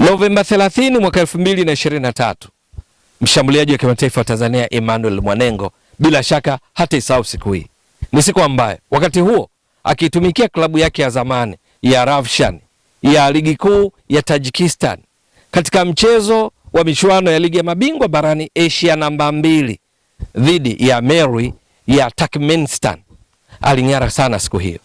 Novemba 30 mwaka 2023, mshambuliaji wa kimataifa wa Tanzania Emmanuel Mwanengo bila shaka hata isahau siku hii. Ni siku ambayo wakati huo akitumikia klabu yake ya zamani ya Ravshan ya ligi kuu ya Tajikistan katika mchezo wa michuano ya ligi ya mabingwa barani Asia namba 2 dhidi ya Mary ya Turkmenistan. Aling'ara sana siku hiyo.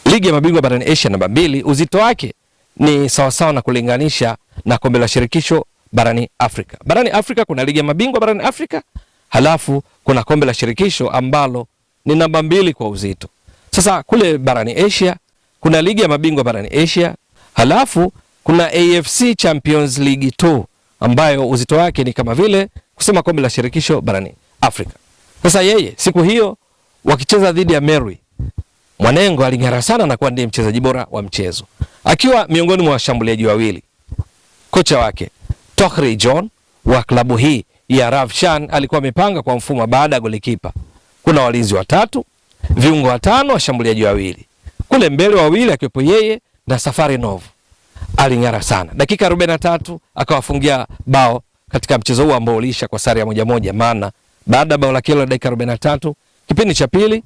Ligi ya mabingwa barani Asia namba 2 uzito wake ni sawasawa na kulinganisha na kombe la shirikisho barani Afrika. Barani Afrika kuna ligi ya mabingwa barani Afrika, halafu kuna kombe la shirikisho ambalo ni namba 2 kwa uzito. Sasa kule barani Asia kuna ligi ya mabingwa barani Asia, halafu kuna AFC Champions League 2 ambayo uzito wake ni kama vile kusema kombe la shirikisho barani Afrika. Sasa yeye siku hiyo wakicheza dhidi ya Mary, Mwanengo aling'ara sana na kuwa ndiye mchezaji bora wa mchezo, akiwa miongoni mwa washambuliaji wawili. Kocha wake Tohri John wa klabu hii ya Ravshan alikuwa amepanga kwa mfumo baada ya golikipa kuna walinzi watatu, viungo watano, washambuliaji wawili. Kule mbele wawili akiwepo yeye na Safari Nov. Aling'ara sana. Dakika 43 akawafungia bao katika mchezo huu ambao uliisha kwa sare ya 1-1, maana baada ya bao la kila dakika 43 kipindi cha pili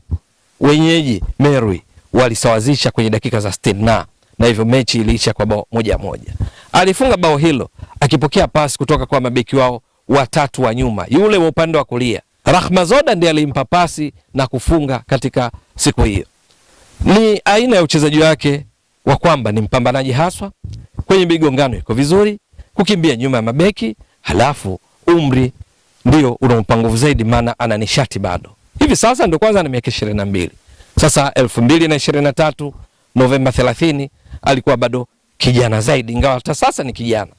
wenyeji Mary walisawazisha kwenye dakika za 60 na hivyo mechi iliisha kwa bao 1-1. Alifunga bao hilo akipokea pasi kutoka kwa mabeki wao watatu wa nyuma. Yule wa upande wa kulia Rahmazoda ndiye alimpa pasi na kufunga katika siku hiyo. Ni aina ya uchezaji wake wa kwamba ni mpambanaji haswa, kwenye migongano iko vizuri, kukimbia nyuma ya mabeki, halafu umri ndio unampa nguvu zaidi, maana ana nishati bado. Hivi sasa ndio kwanza ana miaka 22. Sasa 2023 Novemba 30 alikuwa bado kijana zaidi, ingawa hata sasa ni kijana.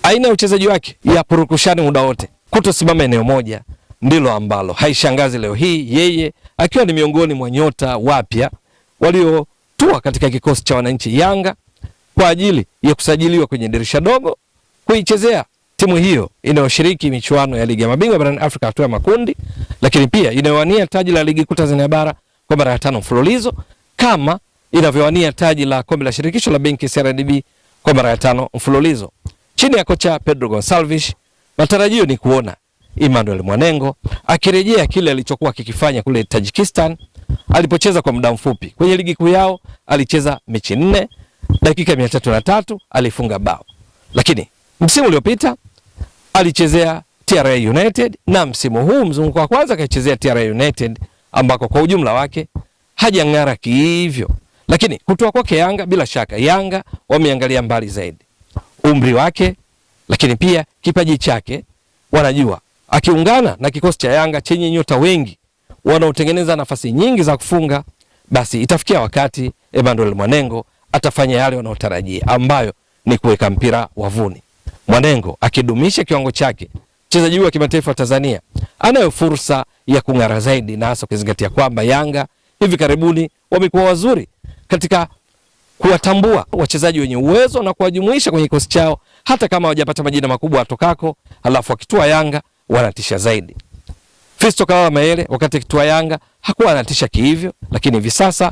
Aina ya uchezaji wake ya purukushani muda wote, kutosimama eneo moja, ndilo ambalo haishangazi leo hii yeye akiwa ni miongoni mwa nyota wapya waliotua katika kikosi cha wananchi Yanga kwa ajili ya kusajiliwa kwenye dirisha dogo kuichezea timu hiyo inayoshiriki michuano ya ligi ya mabingwa barani Afrika hatua ya makundi, lakini pia inayowania taji la ligi kuu Tanzania bara kwa mara ya 5 mfululizo, kama inavyowania taji la kombe la shirikisho la benki CRDB kwa mara ya 5 mfululizo. Chini ya kocha Pedro Gonçalves, matarajio ni kuona Emmanuel Mwanengo akirejea kile alichokuwa kikifanya kule Tajikistan alipocheza kwa muda mfupi. Kwenye ligi kuu yao alicheza mechi 4, dakika 303 alifunga bao. Lakini msimu uliopita alichezea TRA United na msimu huu mzunguko wa kwanza kaichezea TRA United ambako kwa ujumla wake hajang'ara kivyo. Lakini kutoa kwake Yanga, bila shaka Yanga wameangalia mbali zaidi. Umri wake, lakini pia kipaji chake, wanajua akiungana na kikosi cha Yanga chenye nyota wengi wanaotengeneza nafasi nyingi za kufunga, basi itafikia wakati Emmanuel Mwanengo atafanya yale wanaotarajia, ambayo ni kuweka mpira wavuni. Mwanengo akidumisha kiwango chake, mchezaji wa kimataifa wa Tanzania anayo fursa ya kung'ara zaidi, na hasa ukizingatia kwamba Yanga hivi karibuni wamekuwa wazuri katika kuwatambua wachezaji wenye uwezo na kuwajumuisha kwenye kikosi chao, hata kama hawajapata majina makubwa atokako, halafu akitua Yanga wanatisha zaidi. Fisto Kalala Mayele wakati akitua Yanga hakuwa anatisha kihivyo, lakini hivi sasa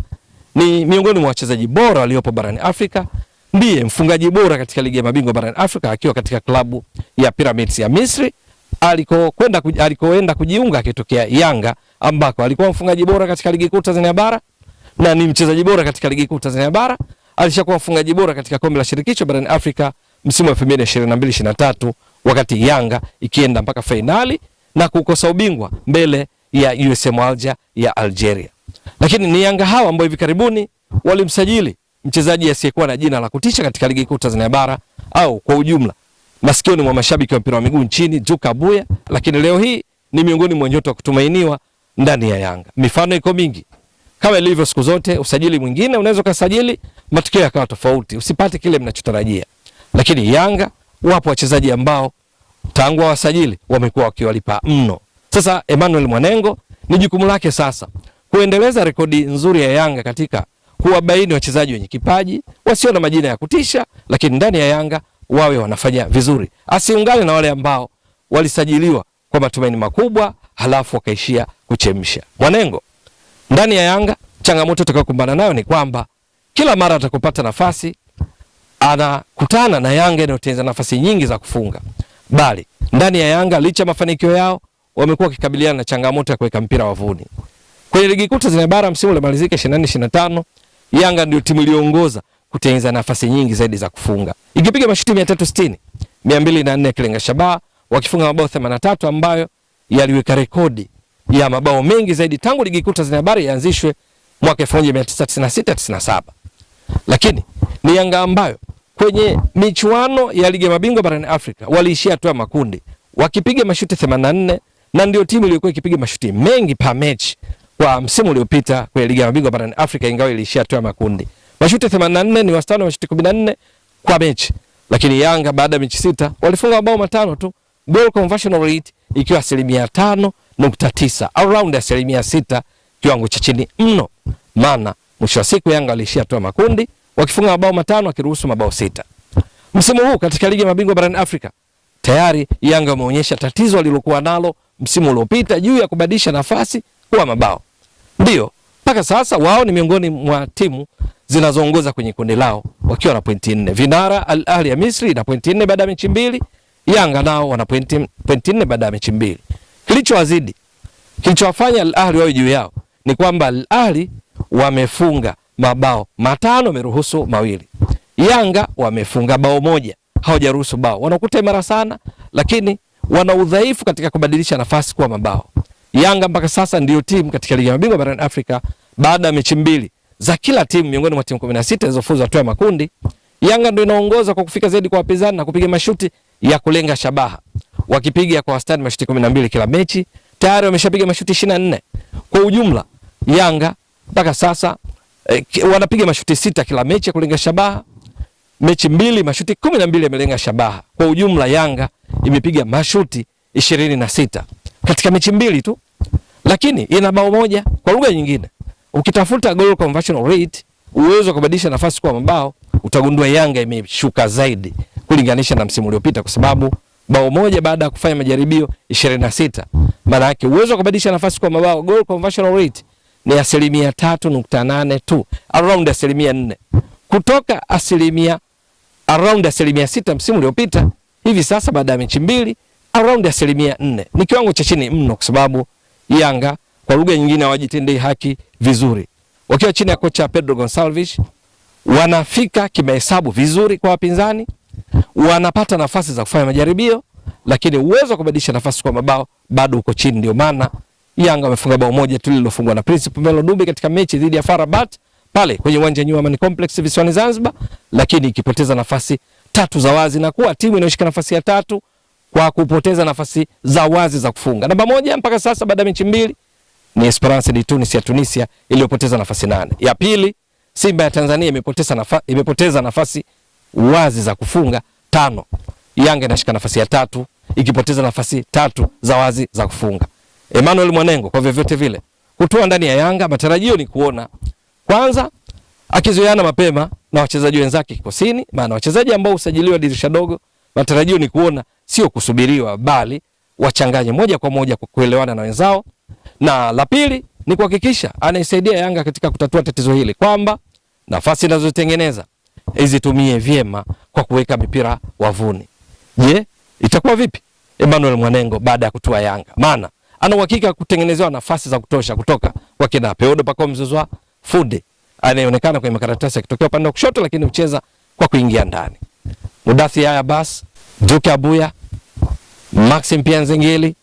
ni miongoni mwa wachezaji bora waliopo barani Afrika. Ndiye mfungaji bora katika ligi ya mabingwa barani Afrika akiwa katika klabu ya Pyramids ya Misri alikoenda kujiunga akitokea Yanga, ambako alikuwa mfungaji bora katika ligi kuu Tanzania bara na ni mchezaji bora katika ligi kuu Tanzania bara. Alishakuwa mfungaji bora katika kombe la shirikisho barani Afrika msimu wa 2022-23 wakati Yanga ikienda mpaka fainali na kukosa ubingwa mbele ya USM Alger ya Algeria. Lakini ni Yanga hawa ambao hivi karibuni walimsajili mchezaji asiyekuwa na jina la kutisha katika ligi kuu Tanzania bara au kwa ujumla masikioni mwa mashabiki wa mpira wa miguu nchini, Juka Buya, lakini leo hii ni miongoni mwa nyota wa kutumainiwa ndani ya Yanga. Mifano iko mingi. Kama ilivyo siku zote, usajili mwingine unaweza kusajili matokeo yakawa tofauti, usipate kile mnachotarajia. Lakini Yanga wapo wachezaji ambao tangu wasajili wamekuwa wakiwalipa mno. Sasa Emmanuel Mwanengo ni jukumu lake sasa kuendeleza rekodi nzuri ya Yanga katika kuwabaini wachezaji wenye kipaji, wasio na majina ya kutisha, lakini ndani ya Yanga wawe wanafanya vizuri. Asiungane na wale ambao walisajiliwa kwa matumaini makubwa halafu wakaishia kuchemsha. Mwanengo ndani ya Yanga, changamoto tutakayokumbana nayo ni kwamba kila mara atakupata nafasi anakutana na Yanga inayotengeneza nafasi nyingi za kufunga. Bali ndani ya Yanga licha mafanikio yao wamekuwa wakikabiliana na changamoto ya kuweka mpira wavuni. Kwenye ligi kuu Tanzania bara msimu uliomalizika 24-25, Yanga ndio timu iliyoongoza kutengeneza nafasi nyingi zaidi za kufunga. Ikipiga mashuti 360, 204 kilenga shabaha, wakifunga mabao 83 ambayo yaliweka rekodi ya mabao mengi zaidi tangu ligi kuu Tanzania bara ianzishwe mwaka 1996-97. Lakini ni Yanga ambayo kwenye michuano ya ligi ya mabingwa barani Afrika waliishia hatua ya makundi wakipiga mashuti 84 na ndio timu iliyokuwa ikipiga mashuti mengi pa mechi kwa msimu uliopita kwenye ligi ya mabingwa barani Afrika, ingawa iliishia hatua ya makundi. Mashuti 84 ni wastani wa mashuti 14 kwa mechi. Lakini Yanga baada ya mechi 6 walifunga mabao 5 tu, goal conversion rate ikiwa 5.9, around 6, kiwango cha chini mno. Maana mwisho wa siku Yanga aliishia hatua ya makundi wakifunga mabao 5 wakiruhusu mabao 6. Msimu huu katika ligi ya mabingwa barani Afrika tayari Yanga wameonyesha tatizo walilokuwa nalo msimu uliopita juu ya kubadilisha nafasi kuwa mabao. Ndio mpaka sasa wao ni miongoni mwa timu zinazoongoza kwenye kundi lao wakiwa na pointi 4. Vinara Al Ahly ya Misri na pointi 4 baada ya mechi 2. Yanga nao wana pointi 4 baada ya mechi 2. Kilichowafanya Al Ahly wao juu yao ni kwamba Al Ahly wamefunga mabao 5, wameruhusu 2. Yanga wamefunga bao 1, hawajaruhusu bao. Wanakuta imara sana, lakini wana udhaifu katika kubadilisha nafasi kuwa mabao. Yanga mpaka sasa ndio timu katika ligi ya mabingwa barani Afrika baada ya mechi 2 za kila timu miongoni mwa timu 16 zilizofuzu hatua ya makundi. Yanga ndio inaongoza kwa kufika zaidi kwa wapinzani na kupiga mashuti ya kulenga shabaha. Wakipiga kwa wastani mashuti 12 kila mechi, tayari wameshapiga mashuti 24. Kwa ujumla Yanga mpaka sasa wanapiga mashuti 6 kila mechi ya kulenga shabaha. Mechi 2 mashuti 12 yamelenga shabaha. Kwa ujumla Yanga imepiga mashuti 26 katika mechi 2 tu, lakini ina bao 1. Kwa lugha nyingine, ukitafuta goal conversion rate, uwezo wa kubadilisha nafasi kwa mabao, utagundua Yanga imeshuka zaidi kulinganisha na msimu uliopita, kwa sababu bao 1 baada ya kufanya majaribio 26. Maana yake uwezo wa kubadilisha nafasi kwa mabao, goal conversion rate ni 3.8 tu, around 4. Kutoka around 6 msimu uliopita, hivi sasa baada ya mechi 2 around 4. Ni kiwango cha chini mno, kwa sababu Yanga kwa lugha nyingine hawajitendei haki vizuri. Wakiwa chini ya kocha Pedro Gonçalves wanafika kimahesabu vizuri kwa wapinzani, wanapata nafasi za kufanya majaribio, lakini uwezo wa kubadilisha nafasi kwa mabao bado uko chini. Ndio maana Yanga wamefunga bao 1 tu lililofungwa na Principe Melo Dube katika mechi dhidi ya FAR Rabat pale kwenye uwanja wa New Amaan Complex visiwani Zanzibar, lakini ikipoteza nafasi 3 za wazi na kuwa timu inayoshika nafasi ya 3 kwa kupoteza nafasi za wazi za kufunga. Namba 1 mpaka sasa baada ya mechi 2 ni Esperance de Tunis ya Tunisia iliyopoteza nafasi 8. Ya pili Simba ya Tanzania imepoteza nafasi wazi za kufunga 5. Yanga inashika nafasi ya 3 ikipoteza nafasi 3 za wazi za kufunga. Emmanuel Mwanengo kwa vyovyote vile kutoa ndani ya Yanga, matarajio ni kuona kwanza akizoeana mapema na wachezaji wenzake kikosini, maana wachezaji ambao usajiliwa dirisha dogo, matarajio ni kuona sio kusubiriwa, bali wachanganye moja kwa moja kwa kuelewana na wenzao. Na la pili ni kuhakikisha anaisaidia Yanga katika kutatua tatizo hili, kwamba nafasi anazotengeneza izitumie vyema kwa kuweka mipira wavuni. Je, itakuwa vipi Emmanuel Mwanengo baada ya kutua Yanga? Maana ana uhakika kutengenezewa nafasi za kutosha kutoka kwa kina Peodo Pacome Zouzoua, Fude anayeonekana kwenye makaratasi akitokea upande wa kushoto, lakini ucheza kwa kuingia ndani. Mudathir Yahya Bass, Duke Abuya, Maxim Pianzengeli,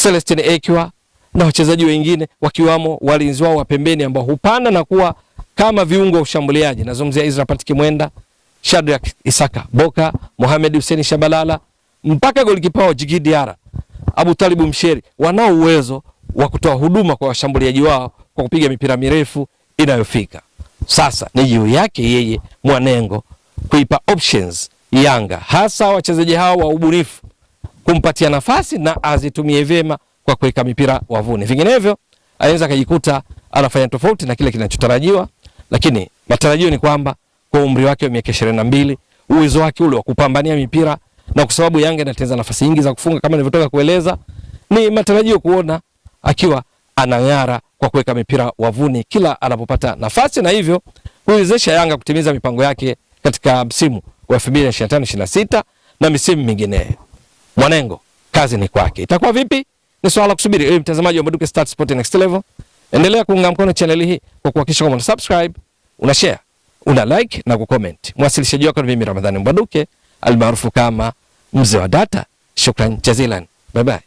Celestine Ekwa na wachezaji wengine wakiwamo walinzi wao wa pembeni ambao hupanda na kuwa kama viungo wa ushambuliaji. Nazungumzia Israel Patrick Mwenda, Shadrack Isaka Boka, Mohamed Hussein Shabalala, mpaka golikipa wao Djigui Diarra, Abu Talib Msheri. Wanao uwezo wa kutoa huduma kwa washambuliaji wao kwa kupiga mipira mirefu inayofika. Sasa ni juu yake yeye Mwanengo kuipa options Yanga, hasa wachezaji hao wa ubunifu, kumpatia nafasi na azitumie vyema kwa kuweka mipira wavuni. Vinginevyo anaweza kujikuta anafanya tofauti na kile kinachotarajiwa, lakini matarajio ni kwamba kwa umri wake wa miaka 22, uwezo wake ule wa kupambania mipira, na kwa sababu Yanga inatengeneza nafasi nyingi za kufunga kama nilivyotoka kueleza, ni matarajio kuona akiwa anang'ara kwa kuweka mipira wavuni kila anapopata nafasi, na hivyo kuwezesha Yanga kutimiza mipango yake katika msimu wa 2025-26 na misimu mingine. Mwanengo, kazi ni kwake. Itakuwa vipi? Ni swala kusubiri. Ewe mtazamaji wa Mbwaduke Stats Sport Next Level, endelea kuunga mkono channel hii kwa kuhakikisha kwamba una subscribe, una share, una like na kucomment. Mwasilishaji wako ni mimi Ramadhani Mbwaduke, almaarufu kama Mzee wa Data. Shukran jazilan. Bye bye.